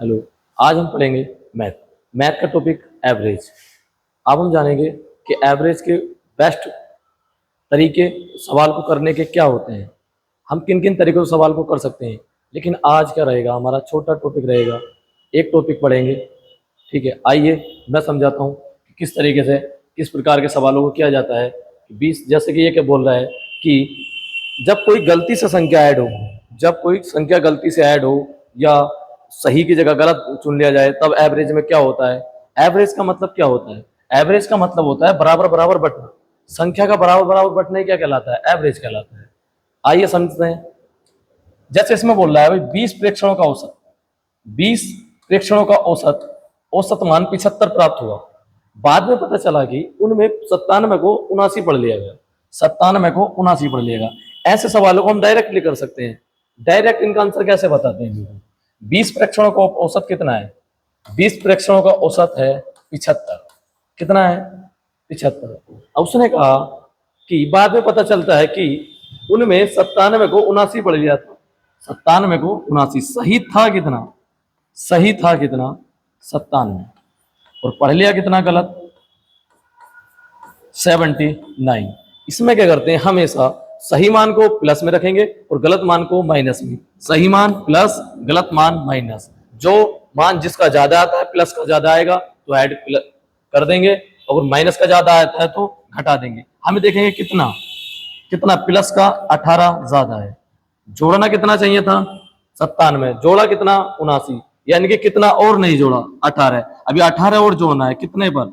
Hello. आज हम पढ़ेंगे मैथ। मैथ का टॉपिक एवरेज। अब हम जानेंगे कि एवरेज के बेस्ट तरीके सवाल को करने के क्या होते हैं, हम किन किन तरीकों से सवाल को कर सकते हैं। लेकिन आज क्या रहेगा, हमारा छोटा टॉपिक रहेगा, एक टॉपिक पढ़ेंगे। ठीक है, आइए मैं समझाता हूँ कि किस तरीके से किस प्रकार के सवालों को किया जाता है। 20 जैसे कि ये क्या बोल रहा है कि जब कोई गलती से संख्या ऐड हो, जब कोई संख्या गलती से ऐड हो या सही की जगह गलत चुन लिया जाए, तब एवरेज में क्या होता है। एवरेज का मतलब क्या होता है? एवरेज का मतलब होता है बराबर बराबर बटना। संख्या का बराबर बराबर बटना ही क्या कहलाता है? एवरेज कहलाता है। आइए समझते हैं। जैसे इसमें बोल रहा है भाई 20 प्रेक्षणों का औसत, 20 प्रेक्षणों का औसत, औसत मान 75 प्राप्त हुआ। बाद में पता चला कि उनमें 97 को 79 पढ़ लिया गया, 97 को 79 पढ़ लिया गया। ऐसे सवालों को हम डायरेक्टली कर सकते हैं। डायरेक्ट इनका आंसर कैसे बताते हैं? 20 प्रेक्षणों का औसत कितना है? 20 प्रेक्षणों का औसत है 75। कितना है? 75। अब उसने कहा कि बाद में पता चलता है कि उनमें 97 को 79 पढ़ लिया था। 97 को 79 सही था कितना? सही था कितना? 97। और पढ़ लिया कितना गलत? 79। इसमें क्या करते हैं, हमेशा सही मान को प्लस में रखेंगे और गलत मान को माइनस में। सही मान प्लस, गलत मान माइनस। जो मान जिसका ज्यादा आता है, प्लस का ज्यादा आएगा तो ऐड कर देंगे, और माइनस का ज्यादा आता है तो घटा देंगे। हमें देखेंगे कितना कितना प्लस का 18 ज्यादा है। जोड़ना कितना चाहिए था? 97। जोड़ा कितना? 79। यानी कि कितना और नहीं जोड़ा? 18। अभी 18 और जोड़ना है कितने पर?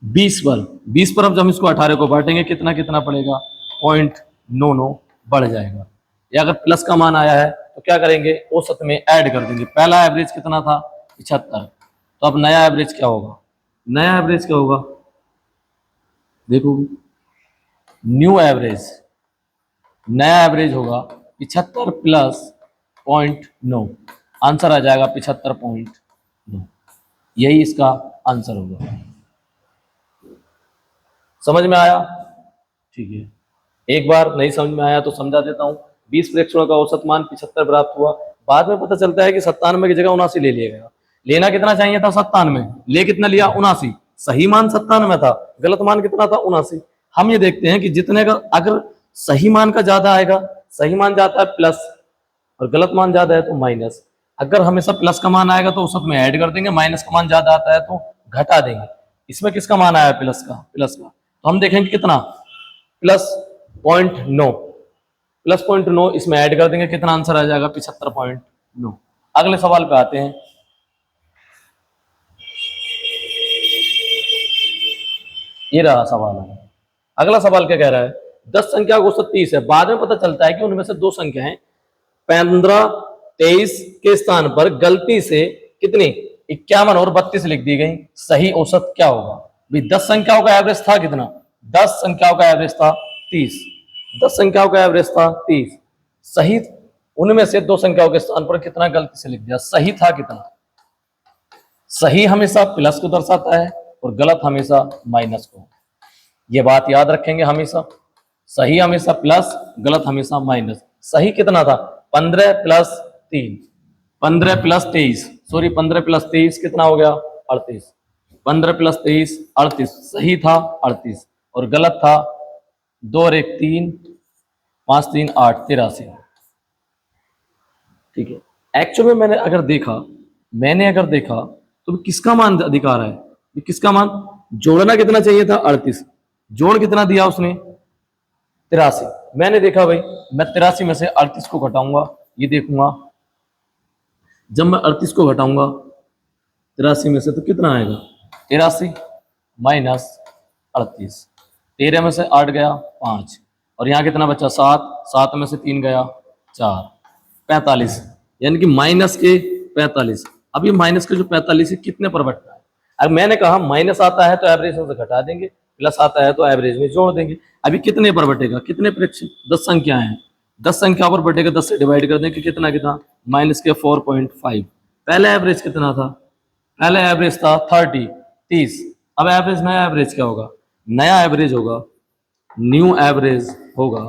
20 पर। 20 पर अब जब हम इसको 18 को बांटेंगे कितना कितना पड़ेगा? 0.99 बढ़ जाएगा। या अगर प्लस का मान आया है तो क्या करेंगे? औसत में ऐड कर देंगे। पहला एवरेज कितना था? 75। तो अब नया एवरेज क्या होगा? नया एवरेज क्या होगा? देखो, न्यू एवरेज, नया एवरेज होगा 75 प्लस 0.9। आंसर आ जाएगा 75.9। यही इसका आंसर होगा। समझ में आया? ठीक है, एक बार नहीं समझ में आया तो समझा देता हूँ। 20 प्रेक्षणों का औसत मान 75 प्राप्त हुआ। बाद में पता चलता है कि 97 की जगह 79 ले लिया गया। लेना कितना चाहिए था? 97। ले कितना लिया? 79। सही मान 97 था, गलत मान कितना था? 79। हम ये देखते हैं कि जितने का अगर सही मान का ज्यादा आएगा, सही मान जाता है प्लस और गलत मान ज्यादा है तो माइनस। अगर हमेशा प्लस का मान आएगा तो औसत में ऐड कर देंगे, माइनस का मान ज्यादा आता है तो घटा देंगे। इसमें किसका मान आया? प्लस का। प्लस का तो हम देखेंगे कितना? प्लस 0.9। प्लस 0.9 इसमें ऐड कर देंगे, कितना आंसर आ जाएगा? 75.9। अगले सवाल पे आते हैं। ये रहा सवाल है। अगला सवाल क्या कह रहा है? 10 संख्या का औसत 30 है। बाद में पता चलता है कि उनमें से दो संख्याएं 15, 23 के स्थान पर गलती से कितनी 51 और 32 लिख दी गई। सही औसत क्या होगा? भाई 10 संख्याओं का एवरेज था कितना? 10 संख्याओं का एवरेज था 30। 10 संख्याओं का एवरेज था 30। सही उनमें से दो संख्याओं के स्थान पर कितना गलती से लिख दिया? सही था कितना? सही हमेशा प्लस को दर्शाता है और गलत हमेशा माइनस को। ये बात याद रखेंगे हमेशा। सही हमेशा प्लस, गलत हमेशा माइनस। सही कितना था? 15 प्लस 3, 15 प्लस 23, सॉरी 15 प्लस 23 कितना हो गया? 38। 15 प्लस 23 38। सही था 38 और गलत था 2 और 1 3, 5 3 8 83। ठीक है, एक्चुअल में मैंने अगर देखा तो किसका मान अधिक आ रहा है? किसका मान? जोड़ना कितना चाहिए था? 38। जोड़ कितना दिया उसने? 83। मैंने देखा भाई मैं 83 में से 38 को घटाऊंगा, ये देखूंगा जब मैं 38 को घटाऊंगा 83 में से तो कितना आएगा? 83 माइनस 38। 13 में से 8 गया 5 और यहाँ कितना बचा? 7। 7 में से 3 गया 4, 45। यानी कि माइनस के 45। अब ये माइनस के जो 45 है कितने पर बटना है? अब मैंने कहा माइनस आता है तो एवरेज में से घटा देंगे, प्लस आता है तो एवरेज में जोड़ देंगे। अभी कितने पर बटेगा? कितने प्रेक्षक? 10 संख्या है, 10 संख्या पर बटेगा, 10 से डिवाइड कर देंगे कितना कितना? माइनस के 4.5। पहला एवरेज कितना था? पहला एवरेज था 30। अब एवरेज, नया एवरेज क्या होगा? नया एवरेज होगा, न्यू एवरेज होगा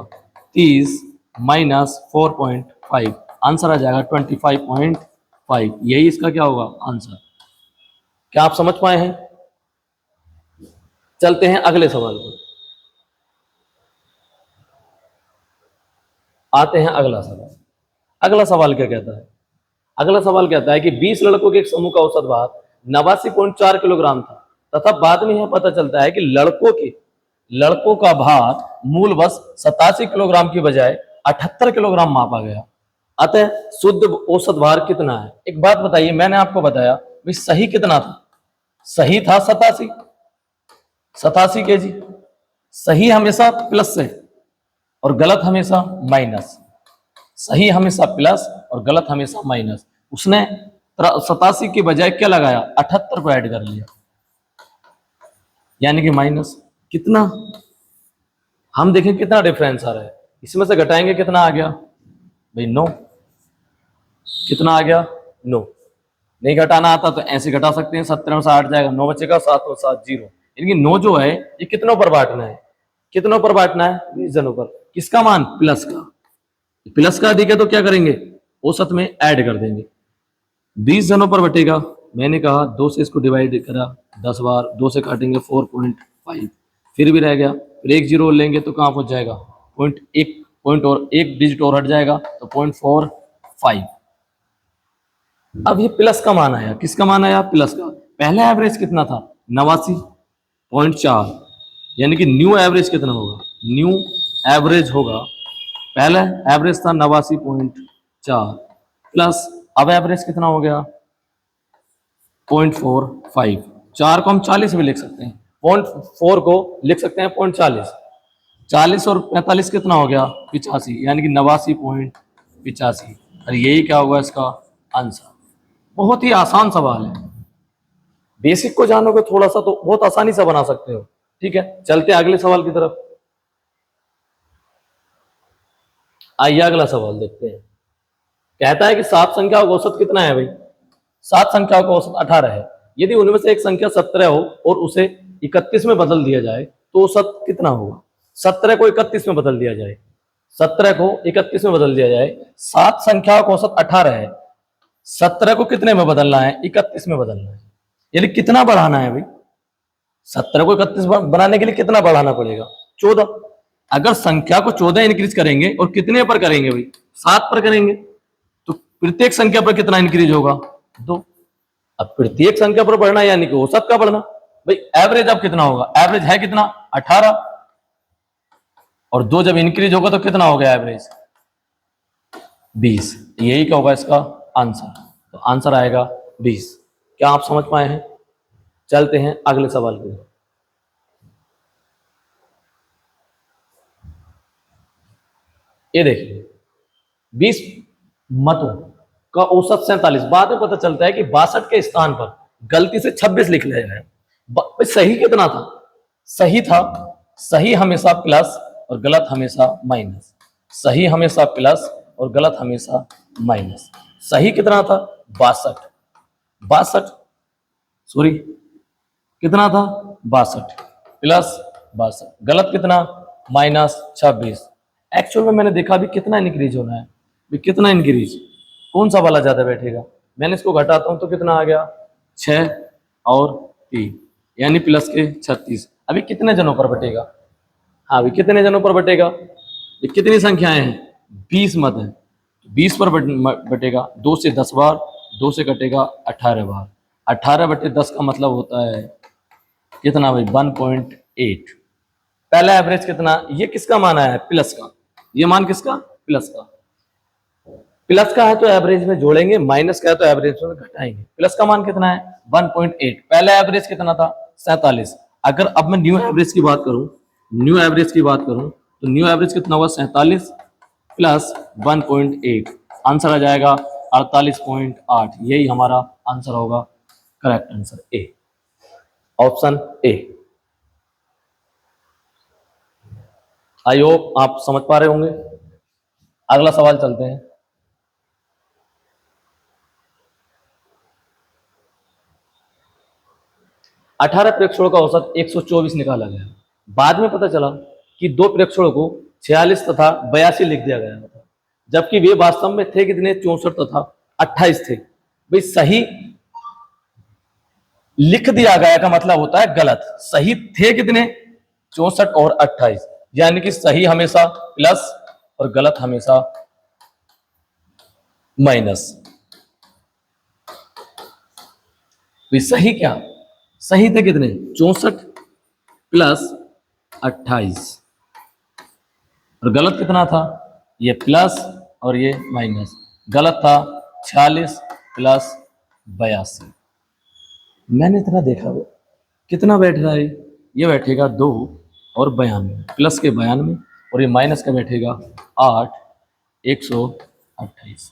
30 माइनस 4.5। आंसर आ जाएगा 25.5। 5, यही इसका क्या होगा आंसर। क्या आप समझ पाए हैं? चलते हैं अगले सवाल पर। आते हैं अगला सवाल। अगला सवाल क्या कहता है? अगला सवाल कहता है कि 20 लड़कों के एक समूह का औसत भार 89.4 किलोग्राम था तथा बाद में यह पता चलता है कि लड़कों का भार मूल बस 87 किलोग्राम की बजाय 78 किलोग्राम मापा गया। अतः शुद्ध औसत भार कितना है? एक बात बताइए, मैंने आपको बताया भाई सही कितना था? सही था 87 केजी। सही हमेशा प्लस है और गलत हमेशा माइनस। सही हमेशा प्लस और गलत हमेशा माइनस। उसने 87 की बजाय क्या लगाया? 78 को ऐड कर लिया, यानी कि माइनस। कितना? हम देखें कितना डिफरेंस आ रहा है। इसमें से घटाएंगे कितना आ गया भाई? 9। कितना आ गया? 9। नहीं घटाना आता तो ऐसे घटा सकते हैं, 17 में से 8 जाएगा, 9 बचेगा, 7 और 7 0। यानी कि 9 जो है ये कितनों पर बांटना है? कितनों पर बांटना है? 20 जनों पर। किसका मान? प्लस का। प्लस का अधिक है तो क्या करेंगे? औसत में ऐड कर देंगे। 20 जनों पर बटेगा। मैंने कहा 2 से इसको डिवाइड करा 10 बार, 2 से काटेंगे 4.5, फिर भी रह गया। फिर 1 जीरो लेंगे तो कहाँ पहुंच जाएगा? पॉइंट और एक डिजिट और हट जाएगा तो 0.45। अब ये प्लस का मान आया। किसका मान आया? प्लस का। पहला एवरेज कितना था? 89.4, यानी कि न्यू एवरेज कितना होगा? न्यू एवरेज होगा, पहला एवरेज था 89.4 प्लस अब एवरेज कितना हो गया? 0.45। 4 को हम 40 भी लिख सकते हैं, 0.4 को लिख सकते हैं 0.40। 40 और 45 कितना हो गया? 85, यानी कि 89.85। और यही क्या होगा इसका आंसर। बहुत ही आसान सवाल है, बेसिक को जानोगे थोड़ा सा तो बहुत आसानी से बना सकते हो। ठीक है, चलते हैं अगले सवाल की तरफ। आइए अगला सवाल देखते हैं। कहता है कि 7 संख्याओं का औसत कितना है भाई? 7 संख्याओं का औसत 18 है। यदि उनमें से एक संख्या 17 हो और उसे 31 में बदल दिया जाए तो औसत कितना होगा? 17 को 31 में बदल दिया जाए, 17 को 31 में बदल दिया जाए। 7 संख्याओं का औसत 18 है, 17 को कितने में बदलना है? 31 में बदलना है। यानी कितना बढ़ाना है भाई? 17 को 31 बनाने के लिए कितना बढ़ाना पड़ेगा? 14। अगर संख्या को 14 इंक्रीज करेंगे और कितने पर करेंगे भाई? 7 पर करेंगे, तो प्रत्येक संख्या पर कितना इंक्रीज होगा? 2। अब प्रत्येक संख्या पर बढ़ना यानी कि औसत का बढ़ना। भाई एवरेज अब कितना होगा? एवरेज है कितना? 18, और 2 जब इंक्रीज होगा तो कितना हो गया एवरेज? 20। यही क्या होगा इसका आंसर। तो आंसर आएगा 20। क्या आप समझ पाए हैं? चलते हैं अगले सवाल पे। ये देखिए 20 मतों का औसत 47। बाद में पता चलता है कि 62 के स्थान पर गलती से 26 लिख लिया है। सही कितना था? सही था, सही हमेशा प्लस और गलत हमेशा माइनस। सही हमेशा प्लस और गलत हमेशा माइनस। सही कितना था? 62 सॉरी कितना था? 62 प्लस 62। गलत कितना? -26। एक्चुअल में मैंने देखा अभी कितना इंक्रीज होना है, अभी कितना इंक्रीज, कौन सा वाला ज्यादा बैठेगा? मैंने इसको घटाता हूं तो कितना आ गया? 6 और 3, यानी प्लस के 36। अभी कितने जनों पर बटेगा? हाँ, अभी कितने जनों पर बटेगा? ये कितनी संख्याएं हैं? 20 मत है, 20 पर बटेगा। 2 से 10 बार, 2 से कटेगा 18 बार। 18/10 का मतलब होता है कितना भाई? 1.8। पहला एवरेज कितना? ये किसका मान आया है? प्लस का। ये मान किसका? प्लस का। प्लस का है तो एवरेज में जोड़ेंगे, माइनस का है तो एवरेज में घटाएंगे। प्लस का मान कितना है? 1.8। पहला एवरेज कितना था? 47। अगर अब मैं न्यू एवरेज की बात करूं, तो न्यू एवरेज कितना हुआ? 47 प्लस 1.8। आंसर आ जाएगा 48.8। यही हमारा आंसर होगा, correct answer A, option A. I hope आप समझ पा रहे होंगे। अगला सवाल चलते हैं। अठारह प्रेक्षणों का औसत 124 निकाला गया। बाद में पता चला कि 2 प्रेक्षणों को 46 तथा 82 लिख दिया गया था, जबकि वे वास्तव में थे कितने? 64 तथा 28 थे। भाई सही लिख दिया गया का मतलब होता है गलत। सही थे कितने? 64 और 28, यानी कि सही हमेशा प्लस और गलत हमेशा माइनस। सही क्या? सही थे कितने? 64 प्लस 28, और गलत कितना था? ये प्लस और ये माइनस। गलत था 46 प्लस 82। मैंने इतना देखा वो कितना बैठ रहा है, ये बैठेगा 2 और 92, प्लस के 92, और ये माइनस का बैठेगा 8, 128।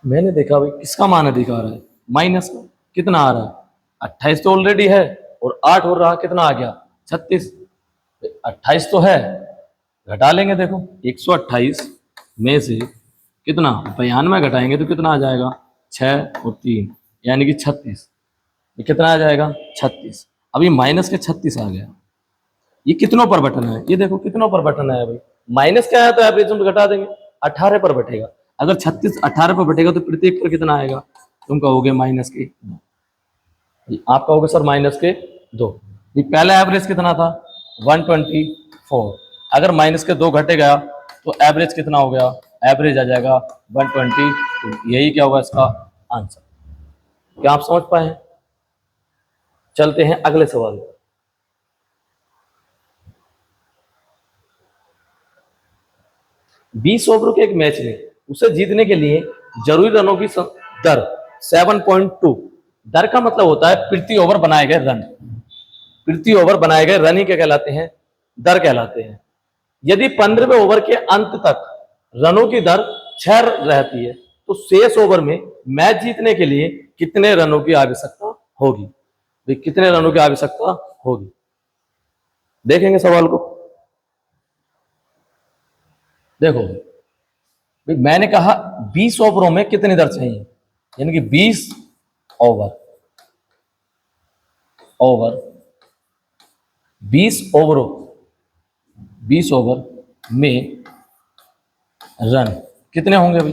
मैंने देखा भाई किसका मान अधिक आ रहा है? माइनस का। कितना आ रहा है? 28 तो ऑलरेडी है, और 8 हो रहा, कितना आ गया? 36। 28 तो है, घटा लेंगे। देखो 128 में से कितना 92 घटाएंगे तो कितना आ जाएगा? 6 और 3 यानी कि 36। ये कितना आ जाएगा? 36। अभी माइनस के 36 आ गया। ये कितनों पर बटन है? ये देखो कितनों पर बटन है भाई। माइनस क्या है तो एवरेज हम घटा देंगे, 18 पर बैठेगा। अगर 36 18 पर बैठेगा तो प्रत्येक पर कितना आएगा? तुम कहोगे माइनस के 2, आप कहोगे सर माइनस के 2। ये पहला एवरेज कितना था? 124। अगर माइनस के 2 घटे गया तो एवरेज कितना हो गया? एवरेज आ जाएगा 122। यही क्या होगा इसका आंसर? क्या आप समझ पाए? चलते हैं अगले सवाल। 20 ओवरों के एक मैच में उसे जीतने के लिए जरूरी रनों की दर 7.2। दर का मतलब होता है प्रति ओवर बनाए गए रन। प्रति ओवर बनाए गए रन ही क्या कहलाते हैं? दर कहलाते हैं। यदि 15वें ओवर के अंत तक रनों की दर 6 रहती है तो शेष ओवर में मैच जीतने के लिए कितने रनों की आवश्यकता होगी? भाई कितने रनों की आवश्यकता होगी? देखेंगे सवाल को। देखो भाई मैंने कहा 20 ओवरों में कितनी दर चाहिए, यानी कि 20 ओवर 20 ओवरों 20 ओवर में रन कितने होंगे भाई?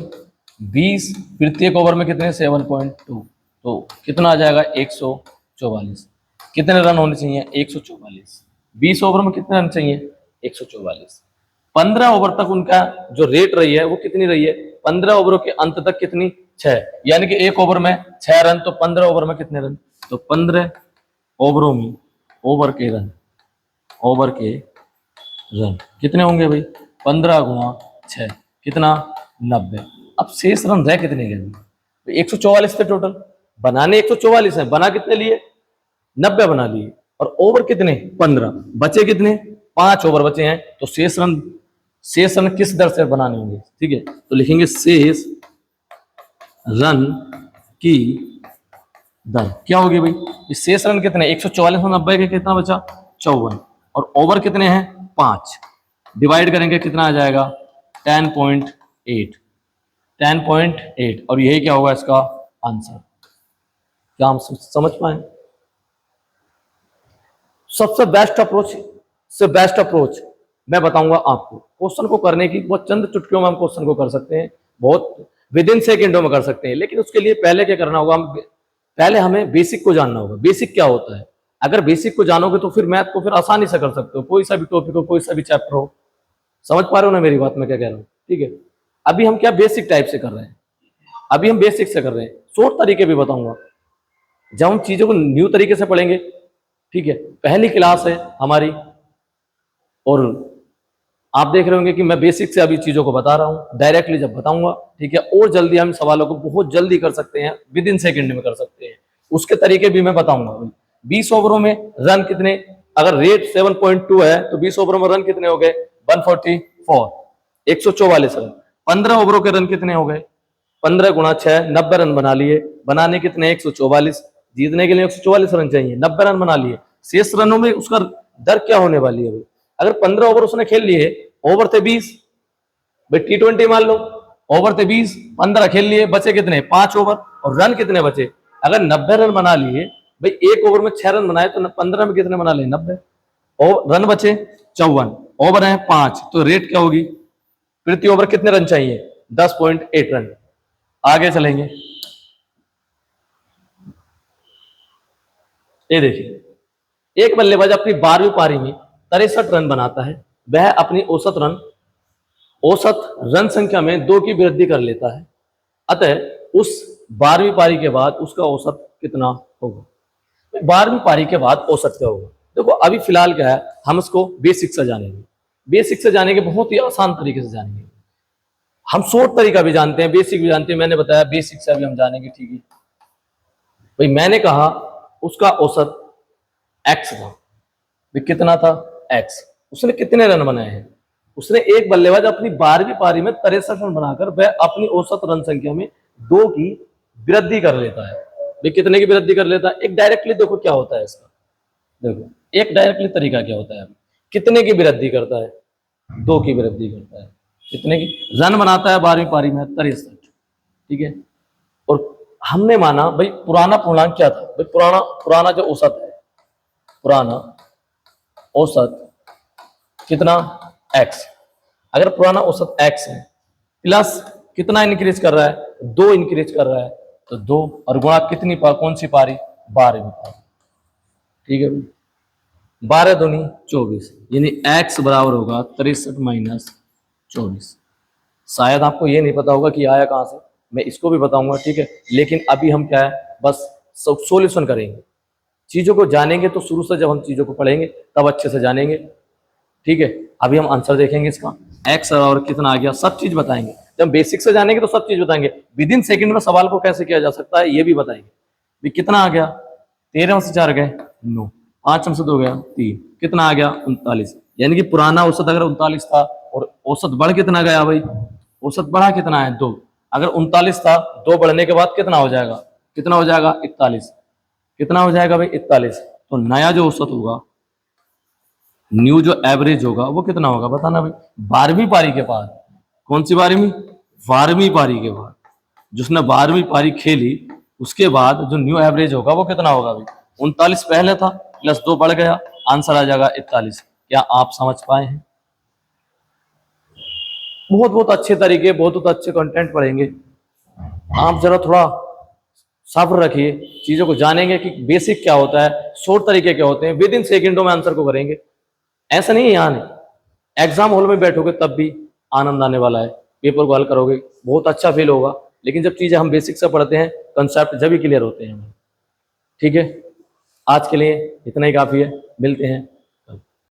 20 प्रत्येक ओवर में कितने? 7.2, तो कितना आ जाएगा? 144। कितने रन होने चाहिए? 144। 20 ओवर में कितने रन चाहिए? 144। 15 ओवर तक उनका जो रेट रही है वो कितनी रही है? 15 ओवरों के अंत तक कितनी? 6, यानी कि एक ओवर में 6 रन, तो 15 ओवर में कितने रन? तो 15 ओवरों में ओवर के रन कितने होंगे भाई? 15 गुणा 6 कितना? 90। अब शेष रन रह कितने गए? 144 थे टोटल, बनाने 144 है, बना कितने लिए? 90 बना लिए, और ओवर कितने? 15, बचे कितने? 5 ओवर बचे हैं, तो शेष रन किस दर से बनाने होंगे? ठीक है, तो लिखेंगे शेष रन की दर क्या होगी भाई? शेष रन कितने? 144 में 90 के कितना बचा? 54, और ओवर कितने हैं? 5। डिवाइड करेंगे कितना आ जाएगा? 10.8। 10.8, और यही क्या होगा इसका आंसर? क्या हम समझ पाए? सबसे बेस्ट अप्रोच मैं बताऊंगा आपको क्वेश्चन को करने की। बहुत चंद चुटकियों में हम क्वेश्चन को कर सकते हैं, बहुत विद इन सेकेंडों में कर सकते हैं, लेकिन उसके लिए पहले क्या करना होगा? पहले हमें बेसिक को जानना होगा। बेसिक क्या होता है? अगर बेसिक को जानोगे तो फिर मैथ को फिर आसानी से कर सकते हो, कोई सा भी टॉपिक हो, कोई सा भी चैप्टर हो। समझ पा रहे हो ना मेरी बात, मैं क्या कह रहा हूँ? ठीक है, अभी हम क्या बेसिक टाइप से कर रहे हैं, अभी हम बेसिक से कर रहे हैं। शॉर्ट तरीके भी बताऊंगा जब हम चीजों को न्यू तरीके से पढ़ेंगे। ठीक है, पहली क्लास है हमारी, और आप देख रहे होंगे कि मैं बेसिक से अभी चीजों को बता रहा हूं, डायरेक्टली जब बताऊंगा, ठीक है, और जल्दी हम सवालों को बहुत जल्दी कर सकते हैं, विद इन सेकेंड में कर सकते हैं, उसके तरीके भी मैं बताऊंगा। 20 ओवरों में रन कितने? अगर रेट 7.2 है तो 20 ओवरों में रन कितने हो गए? 144, 144 रन। 15 ओवरों के रन कितने हो गए? 15 गुणा 6, 90 रन बना लिए। बनाने कितने? 144। जीतने के लिए 144 रन चाहिए, 90 रन बना लिए। शेष रनों में उसका दर क्या होने वाली है भाई? अगर 15 ओवर उसने खेल लिए, ओवर थे 20 भाई, T20 मान लो, ओवर थे 20, 15 खेल लिए, बचे कितने? 5 ओवर, और रन कितने बचे? अगर 90 रन बना लिए भाई, एक ओवर में 6 रन बनाए तो 15 में कितने बना लिए? 90, और रन बचे 54, ओवर है 5, तो रेट क्या होगी? प्रति ओवर कितने रन चाहिए? 10.8 रन। आगे चलेंगे, ये देखिए, एक बल्लेबाज अपनी 12वीं पारी में 63 रन बनाता है, वह अपनी औसत रन संख्या में 2 की वृद्धि कर लेता है, अतः उस 12वीं पारी के बाद उसका औसत कितना होगा? 12वीं पारी के बाद औसत क्या होगा? देखो अभी फिलहाल क्या है, हम इसको बेसिक से जानेंगे। बेसिक से जानेंगे, बहुत ही आसान तरीके से जानेंगे। हम शॉर्ट तरीका भी जानते हैं, बेसिक भी जानते हैं, मैंने बताया बेसिक से अभी हम जानेंगे, ठीक है भाई। मैंने कहा उसका औसत एक्स था, भाई कितना था? एक्स। उसने कितने रन बनाए हैं? उसने एक बल्लेबाज अपनी 12वीं पारी में 63 रन बनाकर वह अपनी औसत रन संख्या में 2 की वृद्धि कर लेता है। भाई कितने की वृद्धि कर लेता है? एक डायरेक्टली देखो क्या होता है इसका, देखो एक डायरेक्टली तरीका क्या होता है, कितने की वृद्धि करता है? 2 की वृद्धि करता है। कितने की? रन बनाता है 12वीं पारी में 63, ठीक है। और हमने माना भाई पुराना पूर्णांक क्या था? भाई पुराना जो औसत है, पुराना औसत कितना? एक्स। अगर पुराना औसत एक्स है, प्लस कितना इंक्रीज कर रहा है? 2 इंक्रीज कर रहा है, तो 2 और गुणा कितनी कौन सी पारी? 12वीं पारी, ठीक है भाई। 12 दूनी 24, यानी एक्स बराबर होगा 63 माइनस 24। शायद आपको ये नहीं पता होगा कि आया कहां से, मैं इसको भी बताऊंगा, ठीक है। लेकिन अभी हम क्या है, बस सॉल्यूशन करेंगे, चीजों को जानेंगे। तो शुरू से जब हम चीजों को पढ़ेंगे तब अच्छे से जानेंगे, ठीक है। अभी हम आंसर देखेंगे इसका, एक्स और कितना आ गया, सब चीज बताएंगे। जब बेसिक से जानेंगे तो सब चीज बताएंगे, विद इन सेकेंड में सवाल को कैसे किया जा सकता है ये भी बताएंगे। भी कितना आ गया? 13 में से 4 गए 9, 5 में से 2 गया 3, कितना आ गया? 39। यानी कि पुराना औसत अगर 39 था और औसत बढ़ कितना गया भाई? औसत बढ़ा कितना है? 2। अगर 39 था, 2 बढ़ने के बाद कितना हो जाएगा? कितना हो जाएगा? 41। कितना हो जाएगा भाई? 41। तो नया जो औसत होगा, न्यू जो एवरेज होगा वो कितना होगा बताना भाई? 12वीं पारी के बाद। कौन सी 12वीं? 12वीं पारी के बाद, जिसने 12वीं पारी खेली उसके बाद जो न्यू एवरेज होगा वो कितना होगा भाई? 39 पहले था, प्लस 2 बढ़ गया, आंसर आ जाएगा 41। क्या आप समझ पाए हैं? बहुत बहुत अच्छे तरीके, बहुत बहुत अच्छे कंटेंट पढ़ेंगे। आप जरा थोड़ा सब्र रखिए, चीजों को जानेंगे कि बेसिक क्या होता है, शॉर्ट तरीके क्या होते हैं, विद इन सेकेंडों में आंसर को करेंगे। ऐसा नहीं है, यहाँ नहीं, एग्जाम हॉल में बैठोगे तब भी आनंद आने वाला है, पेपर को हल करोगे बहुत अच्छा फील होगा। लेकिन जब चीजें हम बेसिक से पढ़ते हैं, कंसेप्ट जब ही क्लियर होते हैं। ठीक है, आज के लिए इतना ही काफी है, मिलते हैं